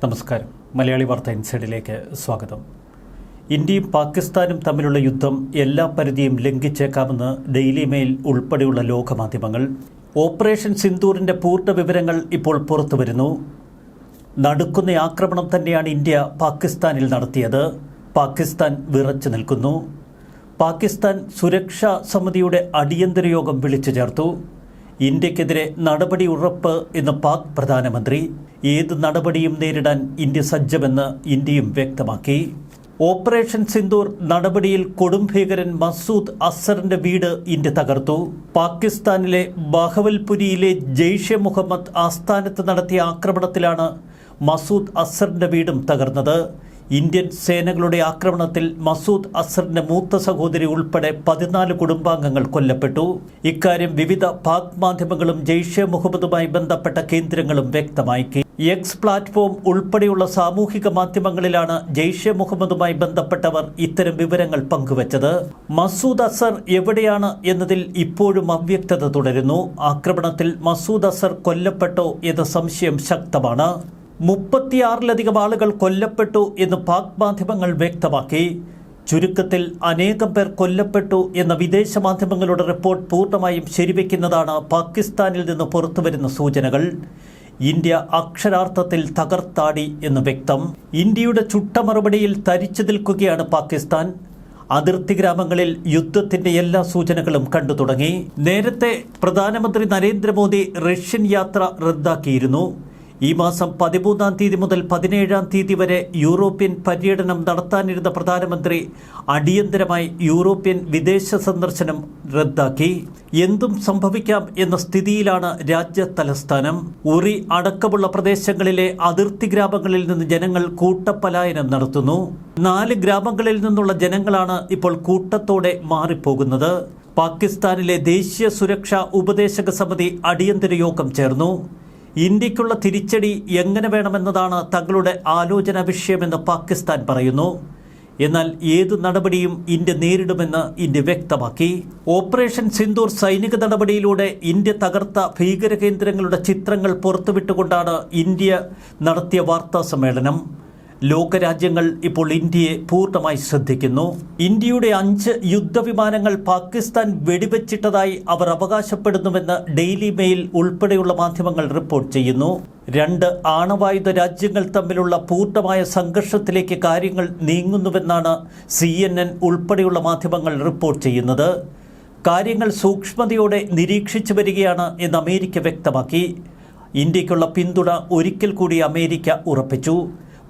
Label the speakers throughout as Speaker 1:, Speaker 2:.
Speaker 1: നമസ്കാരം. മലയാളി വാർത്ത ഇൻസൈഡിലേക്ക് സ്വാഗതം. ഇന്ത്യയും പാകിസ്ഥാനും തമ്മിലുള്ള യുദ്ധം എല്ലാ പരിധിയും ലംഘിച്ചേക്കാമെന്ന് ഡെയിലി മെയിൽ ഉൾപ്പെടെയുള്ള ലോകമാധ്യമങ്ങൾ. ഓപ്പറേഷൻ സിന്ദൂറിൻ്റെ പൂർണ്ണ വിവരങ്ങൾ ഇപ്പോൾ പുറത്തുവരുന്നു. നടുക്കുന്ന ആക്രമണം തന്നെയാണ് ഇന്ത്യ പാകിസ്ഥാനിൽ നടത്തിയത്. പാകിസ്ഥാൻ വിറച്ചു നിൽക്കുന്നു. പാകിസ്ഥാൻ സുരക്ഷാ സമിതിയുടെ അടിയന്തര യോഗം വിളിച്ചു ചേർത്തു. ഇന്ത്യക്കെതിരെ നടപടി ഉറപ്പ് എന്ന് പാക് പ്രധാനമന്ത്രി. ഏത് നടപടിയും നേരിടാൻ ഇന്ത്യ സജ്ജമെന്ന് ഇന്ത്യയും വ്യക്തമാക്കി. ഓപ്പറേഷൻ സിന്ദൂർ നടപടിയിൽ കൊടുംഭീകരൻ മസൂദ് അസറിന്റെ വീട് ഇന്ത്യ തകർത്തു. പാകിസ്ഥാനിലെ ബഹവൽപുരിയിലെ ജെയ്ഷെ മുഹമ്മദ് ആസ്ഥാനത്ത് നടത്തിയ ആക്രമണത്തിലാണ് മസൂദ് അസറിന്റെ വീടും തകർന്നത്. ഇന്ത്യൻ സേനകളുടെ ആക്രമണത്തിൽ മസൂദ് അസറിന്റെ മൂത്ത സഹോദരി ഉൾപ്പെടെ 14 കുടുംബാംഗങ്ങൾ കൊല്ലപ്പെട്ടു. ഇക്കാര്യം വിവിധ പാക് മാധ്യമങ്ങളും ജെയ്ഷെ മുഹമ്മദുമായി ബന്ധപ്പെട്ട കേന്ദ്രങ്ങളും വ്യക്തമാക്കി. എക്സ് പ്ലാറ്റ്ഫോം ഉൾപ്പെടെയുള്ള സാമൂഹിക മാധ്യമങ്ങളിലാണ് ജെയ്ഷെ മുഹമ്മദുമായി ബന്ധപ്പെട്ടവർ ഇത്തരം വിവരങ്ങൾ പങ്കുവച്ചത്. മസൂദ് അസർ എവിടെയാണ് എന്നതിൽ ഇപ്പോഴും അവ്യക്തത തുടരുന്നു. ആക്രമണത്തിൽ മസൂദ് അസർ കൊല്ലപ്പെട്ടോ എന്ന സംശയം ശക്തമാണ്. 36-ലധികം ആളുകൾ കൊല്ലപ്പെട്ടു എന്ന് പാക് മാധ്യമങ്ങൾ വ്യക്തമാക്കി. ചുരുക്കത്തിൽ അനേകം പേർ കൊല്ലപ്പെട്ടു എന്ന വിദേശ മാധ്യമങ്ങളുടെ റിപ്പോർട്ട് പൂർണ്ണമായും ശരിവെക്കുന്നതാണ് പാകിസ്ഥാനിൽ നിന്ന് പുറത്തുവരുന്ന സൂചനകൾ. ഇന്ത്യ അക്ഷരാർത്ഥത്തിൽ തകർത്താടി എന്ന് വ്യക്തം. ഇന്ത്യയുടെ ചുട്ട മറുപടിയിൽ തരിച്ചു നിൽക്കുകയാണ് പാകിസ്ഥാൻ. അതിർത്തി ഗ്രാമങ്ങളിൽ യുദ്ധത്തിന്റെ എല്ലാ സൂചനകളും കണ്ടു തുടങ്ങി. നേരത്തെ പ്രധാനമന്ത്രി നരേന്ദ്രമോദി റഷ്യൻ യാത്ര റദ്ദാക്കിയിരുന്നു. ഈ മാസം 13-ാം തീയതി മുതൽ 17-ാം തീയതി വരെ യൂറോപ്യൻ പര്യടനം നടത്താനിരുന്ന പ്രധാനമന്ത്രി അടിയന്തരമായി യൂറോപ്യൻ വിദേശ സന്ദർശനം റദ്ദാക്കി. എന്തും സംഭവിക്കാം എന്ന സ്ഥിതിയിലാണ് രാജ്യ തലസ്ഥാനം. ഉറി അടക്കമുള്ള പ്രദേശങ്ങളിലെ അതിർത്തി ഗ്രാമങ്ങളിൽ നിന്ന് ജനങ്ങൾ കൂട്ടപ്പലായനം നടത്തുന്നു. 4 ഗ്രാമങ്ങളിൽ നിന്നുള്ള ജനങ്ങളാണ് ഇപ്പോൾ കൂട്ടത്തോടെ മാറിപ്പോകുന്നത്. പാകിസ്ഥാനിലെ ദേശീയ സുരക്ഷാ ഉപദേശക സമിതി അടിയന്തര യോഗം ചേർന്നു. ഇന്ത്യക്കുള്ള തിരിച്ചടി എങ്ങനെ വേണമെന്നതാണ് തങ്ങളുടെ ആലോചനാ വിഷയമെന്ന് പാകിസ്ഥാൻ പറയുന്നു. എന്നാൽ ഏതു നടപടിയും ഇന്ത്യ നേരിടുമെന്ന് ഇന്ത്യ വ്യക്തമാക്കി. ഓപ്പറേഷൻ സിന്ദൂർ സൈനിക നടപടിയിലൂടെ ഇന്ത്യ തകർത്ത ഭീകര കേന്ദ്രങ്ങളുടെ ചിത്രങ്ങൾ പുറത്തുവിട്ടുകൊണ്ടാണ് ഇന്ത്യ നടത്തിയ വാർത്താ സമ്മേളനം. ലോകരാജ്യങ്ങൾ ഇപ്പോൾ ഇന്ത്യയെ പൂർണ്ണമായി ശ്രദ്ധിക്കുന്നു. ഇന്ത്യയുടെ 5 യുദ്ധവിമാനങ്ങൾ പാകിസ്ഥാൻ വെടിവെച്ചിട്ടതായി അവർ അവകാശപ്പെടുന്നുവെന്ന് ഡെയിലി മെയിൽ ഉൾപ്പെടെയുള്ള മാധ്യമങ്ങൾ റിപ്പോർട്ട് ചെയ്യുന്നു. 2 ആണവായുധ രാജ്യങ്ങൾ തമ്മിലുള്ള പൂർണ്ണമായ സംഘർഷത്തിലേക്ക് കാര്യങ്ങൾ നീങ്ങുന്നുവെന്നാണ് CNN ഉൾപ്പെടെയുള്ള മാധ്യമങ്ങൾ റിപ്പോർട്ട് ചെയ്യുന്നത്. കാര്യങ്ങൾ സൂക്ഷ്മതയോടെ നിരീക്ഷിച്ചു വരികയാണ് എന്ന് അമേരിക്ക വ്യക്തമാക്കി. ഇന്ത്യക്കുള്ള പിന്തുണ ഒരിക്കൽ കൂടി അമേരിക്ക ഉറപ്പിച്ചു.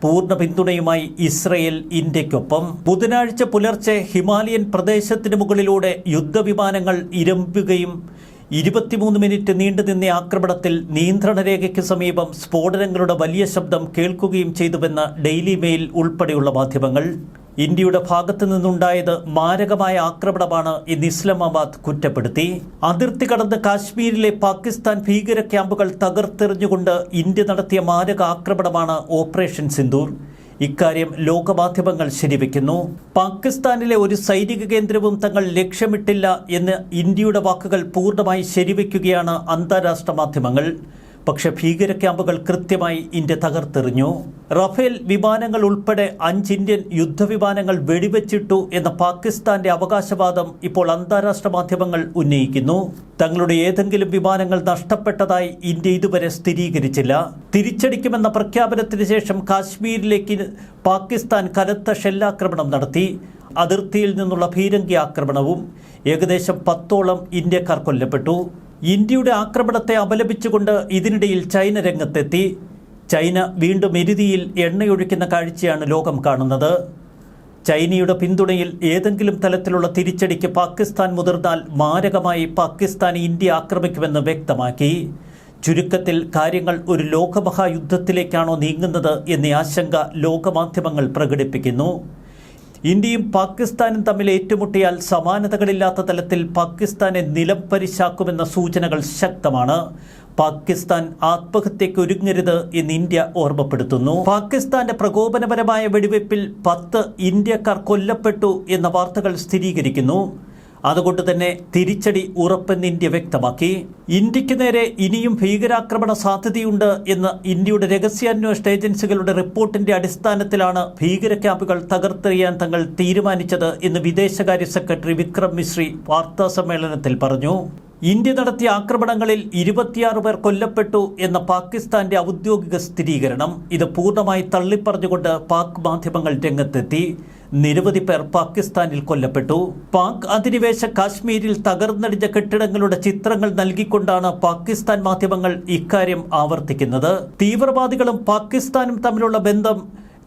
Speaker 1: പൂർണ്ണ പിന്തുണയുമായി ഇസ്രയേൽ ഇന്ത്യക്കൊപ്പം. ബുധനാഴ്ച പുലർച്ചെ ഹിമാലയൻ പ്രദേശത്തിന് മുകളിലൂടെ യുദ്ധവിമാനങ്ങൾ ഇരമ്പുകയും 23 മിനിറ്റ് നീണ്ടുനിന്ന ആക്രമണത്തിൽ നിയന്ത്രണ രേഖയ്ക്ക് സമീപം സ്ഫോടനങ്ങളുടെ വലിയ ശബ്ദം കേൾക്കുകയും ചെയ്തുവെന്ന് ഡെയിലി മെയിൽ ഉൾപ്പെടെയുള്ള മാധ്യമങ്ങൾ. ഇന്ത്യയുടെ ഭാഗത്തു നിന്നുണ്ടായത് മാരകമായ ആക്രമണമാണ് എന്ന് ഇസ്ലാമാബാദ് കുറ്റപ്പെടുത്തി. അതിർത്തി കടന്ന് കാശ്മീരിലെ പാകിസ്ഥാൻ ഭീകര ക്യാമ്പുകൾ തകർത്തെറിഞ്ഞുകൊണ്ട് ഇന്ത്യ നടത്തിയ മാരക ആക്രമണമാണ് ഓപ്പറേഷൻ സിന്ദൂർ. ഇക്കാര്യം ലോകമാധ്യമങ്ങൾ ശരിവെക്കുന്നു. പാകിസ്ഥാനിലെ ഒരു സൈനിക കേന്ദ്രവും തങ്ങൾ ലക്ഷ്യമിട്ടില്ല എന്ന് ഇന്ത്യയുടെ വാക്കുകൾ പൂർണ്ണമായി ശരിവെക്കുകയാണ് അന്താരാഷ്ട്ര മാധ്യമങ്ങൾ. പക്ഷേ ഭീകര ക്യാമ്പുകൾ കൃത്യമായി ഇന്ത്യ തകർത്തെറിഞ്ഞു. റഫേൽ വിമാനങ്ങൾ ഉൾപ്പെടെ 5 ഇന്ത്യൻ യുദ്ധവിമാനങ്ങൾ വെടിവെച്ചിട്ടു എന്ന പാകിസ്ഥാന്റെ അവകാശവാദം ഇപ്പോൾ അന്താരാഷ്ട്ര മാധ്യമങ്ങൾ ഉന്നയിക്കുന്നു. തങ്ങളുടെ ഏതെങ്കിലും വിമാനങ്ങൾ നഷ്ടപ്പെട്ടതായി ഇന്ത്യ ഇതുവരെ സ്ഥിരീകരിച്ചില്ല. തിരിച്ചടിക്കുമെന്ന പ്രഖ്യാപനത്തിന് ശേഷം കാശ്മീരിലേക്ക് പാകിസ്ഥാൻ കനത്ത ഷെല്ലാക്രമണം നടത്തി. അതിർത്തിയിൽ നിന്നുള്ള ഭീരങ്കി ആക്രമണവും. ഏകദേശം 10ഓളം ഇന്ത്യക്കാർ കൊല്ലപ്പെട്ടു. ഇന്ത്യയുടെ ആക്രമണത്തെ അപലപിച്ചുകൊണ്ട് ഇതിനിടയിൽ ചൈന രംഗത്തെത്തി. ചൈന വീണ്ടും എരുതിയിൽ എണ്ണയൊഴിക്കുന്ന കാഴ്ചയാണ് ലോകം കാണുന്നത്. ചൈനയുടെ പിന്തുണയിൽ ഏതെങ്കിലും തലത്തിലുള്ള തിരിച്ചടിക്ക് പാകിസ്ഥാൻ മുതിർന്നാൽ മാരകമായി പാകിസ്ഥാൻ ഇന്ത്യ ആക്രമിക്കുമെന്ന് വ്യക്തമാക്കി. ചുരുക്കത്തിൽ കാര്യങ്ങൾ ഒരു ലോകമഹായുദ്ധത്തിലേക്കാണോ നീങ്ങുന്നത് എന്ന ആശങ്ക ലോകമാധ്യമങ്ങൾ പ്രകടിപ്പിക്കുന്നു. ഇന്ത്യയും പാകിസ്ഥാനും തമ്മിൽ ഏറ്റുമുട്ടിയാൽ സമാനതകളില്ലാത്ത തലത്തിൽ പാകിസ്ഥാനെ നിലംപരിശാക്കുമെന്ന സൂചനകൾ ശക്തമാണ്. പാകിസ്ഥാൻ ആത്മഹത്യയ്ക്ക് ഒരുങ്ങരുത് എന്ന് ഇന്ത്യ ഓർമ്മപ്പെടുത്തുന്നു. പാകിസ്ഥാന്റെ പ്രകോപനപരമായ വെടിവയ്പിൽ 10 ഇന്ത്യക്കാർ കൊല്ലപ്പെട്ടു എന്ന വാർത്തകൾ സ്ഥിരീകരിക്കുന്നു. അതുകൊണ്ട് തന്നെ തിരിച്ചടി ഉറപ്പെന്ന് ഇന്ത്യ വ്യക്തമാക്കി. ഇന്ത്യക്ക് നേരെ ഇനിയും ഭീകരാക്രമണ സാധ്യതയുണ്ട് എന്ന് ഇന്ത്യയുടെ രഹസ്യാന്വേഷണ ഏജൻസികളുടെ റിപ്പോർട്ടിന്റെ അടിസ്ഥാനത്തിലാണ് ഭീകര ക്യാമ്പുകൾ തകർത്തെറിയാൻ തങ്ങൾ തീരുമാനിച്ചത് എന്ന് വിദേശകാര്യ സെക്രട്ടറി വിക്രം മിശ്രി വാർത്താസമ്മേളനത്തിൽ പറഞ്ഞു. ഇന്ത്യ നടത്തിയ ആക്രമണങ്ങളിൽ 26 പേർ കൊല്ലപ്പെട്ടു എന്ന പാകിസ്ഥാന്റെ ഔദ്യോഗിക സ്ഥിരീകരണം ഇത് പൂർണ്ണമായി തള്ളിപ്പറഞ്ഞുകൊണ്ട് പാക് മാധ്യമങ്ങൾ രംഗത്തെത്തി. നിരവധി പേർ പാകിസ്ഥാനിൽ കൊല്ലപ്പെട്ടു. പാക് അധിനിവേശ കാശ്മീരിൽ തകർന്നടിഞ്ഞ കെട്ടിടങ്ങളുടെ ചിത്രങ്ങൾ നൽകിക്കൊണ്ടാണ് പാകിസ്ഥാൻ മാധ്യമങ്ങൾ ഇക്കാര്യം ആവർത്തിക്കുന്നത്. തീവ്രവാദികളും പാകിസ്ഥാനും തമ്മിലുള്ള ബന്ധം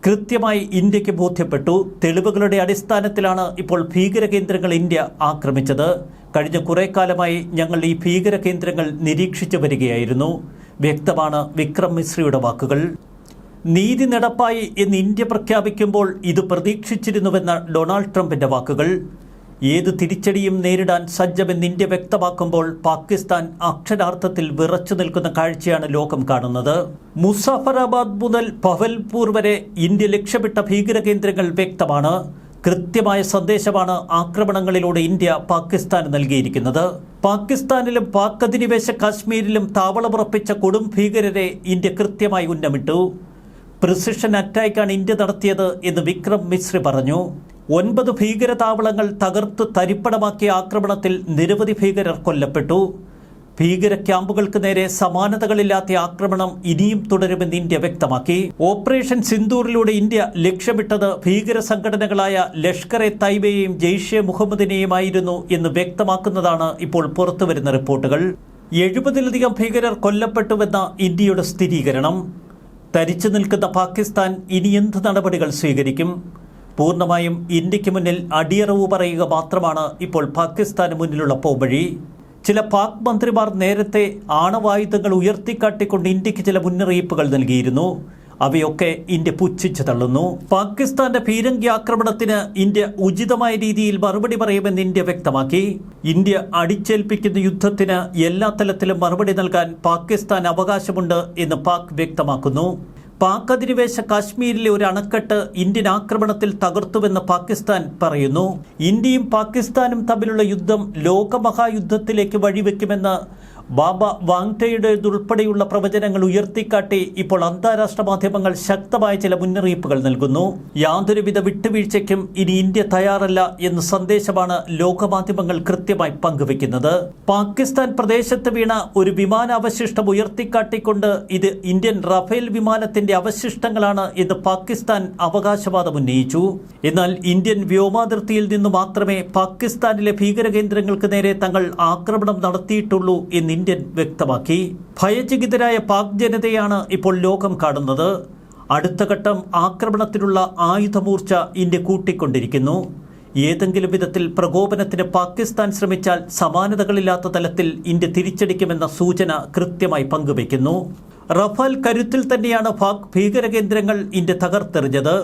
Speaker 1: കൃത്യമായി ഇന്ത്യക്ക് ബോധ്യപ്പെട്ടു. തെളിവുകളുടെ അടിസ്ഥാനത്തിലാണ് ഇപ്പോൾ ഭീകര കേന്ദ്രങ്ങൾ ഇന്ത്യ ആക്രമിച്ചത്. കഴിഞ്ഞ കുറേ കാലമായി ഞങ്ങൾ ഈ ഭീകര കേന്ദ്രങ്ങൾ നിരീക്ഷിച്ചു വരികയായിരുന്നു. വ്യക്തമാണ് വിക്രം മിശ്രിയുടെ വാക്കുകൾ. നീതി നടപ്പായി എന്ന് ഇന്ത്യ പ്രഖ്യാപിക്കുമ്പോൾ ഇത് പ്രതീക്ഷിച്ചിരുന്നുവെന്ന ഡൊണാൾഡ് ട്രംപിന്റെ വാക്കുകൾ. ഏത് തിരിച്ചടിയും നേരിടാൻ സജ്ജമെന്ന് ഇന്ത്യ വ്യക്തമാക്കുമ്പോൾ പാകിസ്ഥാൻ അക്ഷരാർത്ഥത്തിൽ വിറച്ചു നിൽക്കുന്ന കാഴ്ചയാണ് ലോകം കാണുന്നത്. മുസാഫറാബാദ് മുതൽ പവൽപൂർ വരെ ഇന്ത്യ ലക്ഷ്യമിട്ട ഭീകര കേന്ദ്രങ്ങൾ വ്യക്തമാണ്. കൃത്യമായ സന്ദേശമാണ് ആക്രമണങ്ങളിലൂടെ ഇന്ത്യ പാകിസ്ഥാന് നൽകിയിരിക്കുന്നത്. പാകിസ്ഥാനിലും പാക് അധിനിവേശ കാശ്മീരിലും താവളമുറപ്പിച്ച കൊടും ഭീകരരെ ഇന്ത്യ കൃത്യമായി ഉന്നമിട്ടു. പ്രിസിഷൻ അറ്റാക്കാണ് ഇന്ത്യ നടത്തിയത് എന്ന് വിക്രം മിശ്രി പറഞ്ഞു. 9 ഭീകര താവളങ്ങൾ തകർത്ത് തരിപ്പണമാക്കിയ ആക്രമണത്തിൽ നിരവധി ഭീകരർ കൊല്ലപ്പെട്ടു. ഭീകര ക്യാമ്പുകൾക്ക് നേരെ സമാനതകളില്ലാത്ത ആക്രമണം ഇനിയും തുടരുമെന്ന് ഇന്ത്യ വ്യക്തമാക്കി. ഓപ്പറേഷൻ സിന്ദൂറിലൂടെ ഇന്ത്യ ലക്ഷ്യമിട്ടത് ഭീകര സംഘടനകളായ ലഷ്കർ എ തൈബയെയും ജെയ്ഷെ മുഹമ്മദിനെയുമായിരുന്നു എന്ന് വ്യക്തമാക്കുന്നതാണ് ഇപ്പോൾ പുറത്തുവരുന്ന റിപ്പോർട്ടുകൾ. 70-ലധികം ഭീകരർ കൊല്ലപ്പെട്ടുവെന്ന ഇന്ത്യയുടെ സ്ഥിരീകരണം. തരിച്ചു നിൽക്കുന്ന പാകിസ്ഥാൻ ഇനി എന്ത് നടപടികൾ സ്വീകരിക്കും? പൂർണ്ണമായും ഇന്ത്യക്ക് മുന്നിൽ അടിയറവ് പറയുക മാത്രമാണ് ഇപ്പോൾ പാകിസ്ഥാന് മുന്നിലുള്ള പോംവഴി. ചില പാക് മന്ത്രിമാർ നേരത്തെ ആണവായുധങ്ങൾ ഉയർത്തിക്കാട്ടിക്കൊണ്ട് ഇന്ത്യക്ക് ചില മുന്നറിയിപ്പുകൾ നൽകിയിരുന്നു. അവയൊക്കെ ഇന്ത്യ പുച്ഛിച്ചു തള്ളുന്നു. പാകിസ്ഥാന്റെ പീരങ്കി ആക്രമണത്തിന് ഇന്ത്യ ഉചിതമായ രീതിയിൽ മറുപടി പറയുമെന്ന് ഇന്ത്യ വ്യക്തമാക്കി. ഇന്ത്യ അടിച്ചേൽപ്പിക്കുന്ന യുദ്ധത്തിന് എല്ലാ തലത്തിലും മറുപടി നൽകാൻ പാകിസ്ഥാൻ അവകാശമുണ്ട് എന്ന് പാക് വ്യക്തമാക്കുന്നു. പാക് അധിനിവേശ കാശ്മീരിലെ ഒരു അണക്കെട്ട് ഇന്ത്യൻ ആക്രമണത്തിൽ തകർത്തുവെന്ന് പാകിസ്ഥാൻ പറയുന്നു. ഇന്ത്യയും പാകിസ്ഥാനും തമ്മിലുള്ള യുദ്ധം ലോകമഹായുദ്ധത്തിലേക്ക് വഴിവെക്കുമെന്ന് ബാബ വാങ്ടയുടേതുൾപ്പെടെയുള്ള പ്രവചനങ്ങൾ ഉയർത്തിക്കാട്ടി ഇപ്പോൾ അന്താരാഷ്ട്ര മാധ്യമങ്ങൾ ശക്തമായ ചില മുന്നറിയിപ്പുകൾ നൽകുന്നു. യാതൊരുവിധ വിട്ടുവീഴ്ചയ്ക്കും ഇനി ഇന്ത്യ തയ്യാറല്ല എന്ന സന്ദേശമാണ് ലോകമാധ്യമങ്ങൾ കൃത്യമായി പങ്കുവെക്കുന്നത്. പാകിസ്ഥാൻ പ്രദേശത്ത് വീണ ഒരു വിമാനാവശിഷ്ടം ഉയർത്തിക്കാട്ടിക്കൊണ്ട് ഇത് ഇന്ത്യൻ റഫേൽ വിമാനത്തിന്റെ അവശിഷ്ടങ്ങളാണ് എന്ന് പാകിസ്ഥാൻ അവകാശവാദം ഉന്നയിച്ചു. എന്നാൽ ഇന്ത്യൻ വ്യോമാതിർത്തിയിൽ നിന്ന് മാത്രമേ പാകിസ്ഥാനിലെ ഭീകരകേന്ദ്രങ്ങൾക്ക് നേരെ തങ്ങൾ ആക്രമണം നടത്തിയിട്ടുള്ളൂ എന്ന് ഇന്ത്യൻ വ്യക്തമാക്കി. ഭയചകിതരായ പാക് ജനതയാണ് ഇപ്പോൾ ലോകം കാണുന്നത്. അടുത്ത ഘട്ടം ആക്രമണത്തിനുള്ള ആയുധമൂർച്ച ഇന്ത്യ കൂട്ടിക്കൊണ്ടിരിക്കുന്നു. ഏതെങ്കിലും വിധത്തിൽ പ്രകോപനത്തിന് പാകിസ്ഥാൻ ശ്രമിച്ചാൽ സമാനതകളില്ലാത്ത തലത്തിൽ ഇന്ത്യ തിരിച്ചടിക്കുമെന്ന സൂചന കൃത്യമായി പങ്കുവയ്ക്കുന്നു. റഫാൽ കരുത്തിൽ തന്നെയാണ് പാക് ഭീകരകേന്ദ്രങ്ങൾ ഇന്ത്യ തകർത്തെറിഞ്ഞത്.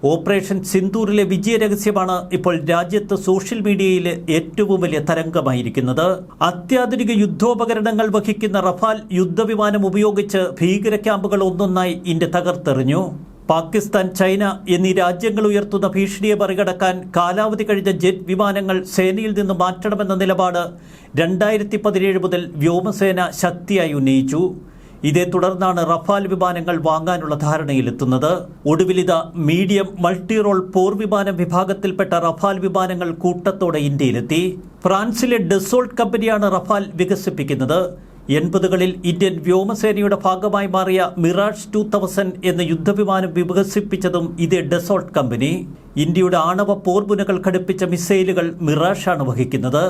Speaker 1: ഓപ്പറേഷൻ സിന്ദൂറിലെ വിജയരഹസ്യമാണ് ഇപ്പോൾ രാജ്യത്ത് സോഷ്യൽ മീഡിയയിൽ ഏറ്റവും വലിയ തരംഗമായിരിക്കുന്നത്. അത്യാധുനിക യുദ്ധോപകരണങ്ങൾ വഹിക്കുന്ന റഫാൽ യുദ്ധവിമാനം ഉപയോഗിച്ച് ഭീകര ക്യാമ്പുകൾ ഒന്നൊന്നായി ഇന്ത്യ തകർത്തെറിഞ്ഞു. പാകിസ്ഥാൻ, ചൈന എന്നീ രാജ്യങ്ങൾ ഉയർത്തുന്ന ഭീഷണിയെ മറികടക്കാൻ കാലാവധി കഴിഞ്ഞ ജെറ്റ് വിമാനങ്ങൾ സേനയിൽ നിന്ന് മാറ്റണമെന്ന നിലപാട് 2017 മുതൽ വ്യോമസേന ശക്തിയായി ഉന്നയിച്ചു. ഇതേ തുടർന്നാണ് റഫാൽ വിമാനങ്ങൾ വാങ്ങാനുള്ള ധാരണയിലെത്തുന്നത്. ഒടുവിലിത മീഡിയം മൾട്ടി റോൾ പോർ വിമാനം വിഭാഗത്തിൽപ്പെട്ട റഫാൽ വിമാനങ്ങൾ കൂട്ടത്തോടെ ഇന്ത്യയിലെത്തി. ഫ്രാൻസിലെ ഡെസോൾട്ട് കമ്പനിയാണ് റഫാൽ വികസിപ്പിക്കുന്നത്. 80കളിൽ ഇന്ത്യൻ വ്യോമസേനയുടെ ഭാഗമായി മാറിയ മിറാഷ് 2000 എന്ന യുദ്ധവിമാനം വികസിപ്പിച്ചതും ഇതേ ഡെസോൾട്ട് കമ്പനി. ഇന്ത്യയുടെ ആണവ പോർമുനകൾ ഘടിപ്പിച്ച മിസൈലുകൾ മിറാഷാണ് വഹിക്കുന്നത്.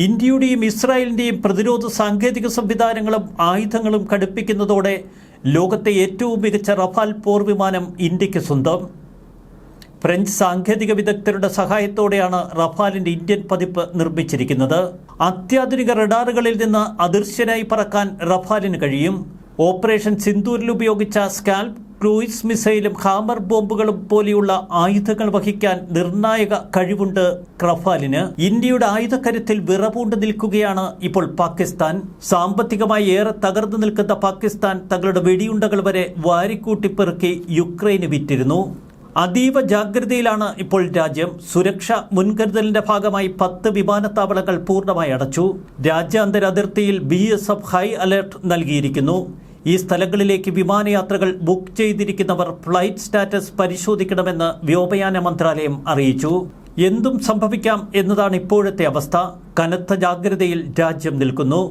Speaker 1: ഇന്ത്യയുടെയും ഇസ്രായേലിൻ്റെയും പ്രതിരോധ സാങ്കേതിക സംവിധാനങ്ങളും ആയുധങ്ങളും ഘടിപ്പിക്കുന്നതോടെ ലോകത്തെ ഏറ്റവും മികച്ച റഫാൽ പോർ വിമാനം ഇന്ത്യക്ക് സ്വന്തം. ഫ്രഞ്ച് സാങ്കേതിക വിദഗ്ധരുടെ സഹായത്തോടെയാണ് റഫാലിൻ്റെ ഇന്ത്യൻ പതിപ്പ് നിർമ്മിച്ചിരിക്കുന്നത്. അത്യാധുനിക റഡാറുകളിൽ നിന്ന് അദൃശ്യനായി പറക്കാൻ റഫാലിന് കഴിയും. ഓപ്പറേഷൻ സിന്ദൂരിൽ ഉപയോഗിച്ച സ്കാൽപ് ക്രൂയിസ് മിസൈലും ഹാമർ ബോംബുകളും പോലെയുള്ള ആയുധങ്ങൾ വഹിക്കാൻ നിർണായക കഴിവുണ്ട് റഫാലിന്. ഇന്ത്യയുടെ ആയുധക്കരുത്തിൽ വിറപൂണ്ട് നിൽക്കുകയാണ് ഇപ്പോൾ പാകിസ്ഥാൻ. സാമ്പത്തികമായി ഏറെ തകർന്നു നിൽക്കുന്ന പാകിസ്ഥാൻ തങ്ങളുടെ വെടിയുണ്ടകൾ വരെ വാരിക്കൂട്ടിപ്പെറുക്കി യുക്രൈന് വിറ്റിരുന്നു. അതീവ ജാഗ്രതയിലാണ് ഇപ്പോൾ രാജ്യം. സുരക്ഷാ മുൻകരുതലിന്റെ ഭാഗമായി 10 വിമാനത്താവളങ്ങൾ പൂർണ്ണമായി അടച്ചു. രാജ്യാന്തര അതിർത്തിയിൽ BSF ഹൈ അലർട്ട് നൽകിയിരിക്കുന്നു. ഈ സ്ഥലങ്ങളിലേക്ക് വിമാനയാത്രകൾ ബുക്ക് ചെയ്തിരിക്കുന്നവർ ഫ്ലൈറ്റ് സ്റ്റാറ്റസ് പരിശോധിക്കണമെന്ന് വ്യോമയാന മന്ത്രാലയം അറിയിച്ചു. എന്തും സംഭവിക്കാം എന്നതാണ് ഇപ്പോഴത്തെ അവസ്ഥ. കനത്ത ജാഗ്രതയിൽ രാജ്യം നിൽക്കുന്നു.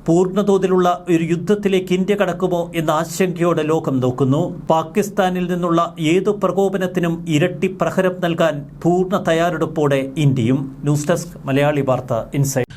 Speaker 1: പൂർണ്ണതോതിലുള്ള ഒരു യുദ്ധത്തിലേക്ക് ഇന്ത്യ കടക്കുമോ എന്ന ആശങ്കയോടെ ലോകം നോക്കുന്നു. പാകിസ്ഥാനിൽ നിന്നുള്ള ഏതു പ്രകോപനത്തിനും ഇരട്ടി പ്രഹരം നൽകാൻ പൂർണ്ണ തയ്യാറെടുപ്പോടെ ഇന്ത്യയും. ന്യൂസ് ഡെസ്ക് മലയാളി വാർത്ത ഇൻസൈഡ്.